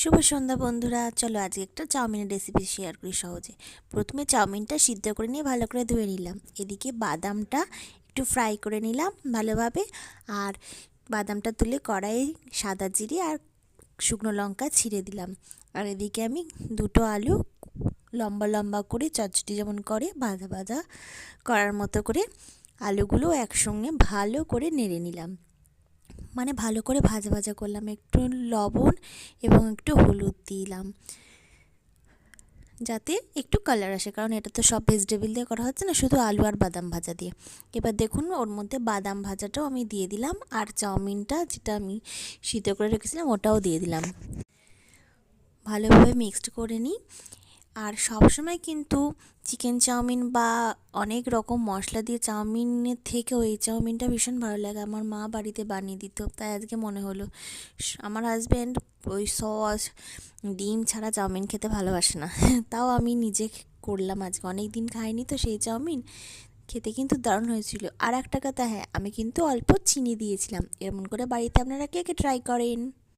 শুভ সন্ধ্যা বন্ধুরা, চলো আজকে একটা চাউমিনের রেসিপি শেয়ার করি সহজে। প্রথমে চাউমিনটা সিদ্ধ করে নিয়ে ভালো করে ধুয়ে নিলাম। এদিকে বাদামটা একটু ফ্রাই করে নিলাম ভালোভাবে। আর বাদামটা তুলে কড়াইয়ে সাদা জিরে আর শুকনো লঙ্কা ছিঁড়ে দিলাম। আর এদিকে আমি দুটো আলু লম্বা লম্বা করে চচ্চড়ি যেমন করে ভাজা ভাজা করার মতো করে আলুগুলো একসঙ্গে ভালো করে নেড়ে নিলাম। মানে ভালো করে ভাজা ভাজা করলাম, একটু লবণ এবং একটু হলুদ দিলাম যাতে একটু কালার আসে, কারণ এটা তো সব ভেজিটেবল দিয়ে করা হচ্ছে না, শুধু আলু আর বাদাম ভাজা দিয়ে। এবার দেখুন ওর মধ্যে বাদাম ভাজাটাও আমি দিয়ে দিলাম আর চাউমিনটা যেটা আমি সিদ্ধ করে রেখেছিলাম ওটাও দিয়ে দিলাম। ভালোভাবে মিক্সড করে নিই। আর সবসময় কিন্তু চিকেন চাউমিন বা অনেক রকম মশলা দিয়ে চাউমিনের থেকেও এই চাউমিনটা ভীষণ ভালো লাগে। আমার মা বাড়িতে বানিয়ে দিত, তাই আজকে মনে হলো। আমার হাজব্যান্ড ওই সস ডিম ছাড়া চাউমিন খেতে ভালোবাসে না, তাও আমি নিজে করলাম আজকে। অনেক দিন খাইনি তো সেই চাউমিন, খেতে কিন্তু দারুণ হয়েছিল। আর একটা কথা, হ্যাঁ, আমি কিন্তু অল্প চিনি দিয়েছিলাম। এমন করে বাড়িতে আপনারা কে কে ট্রাই করেন?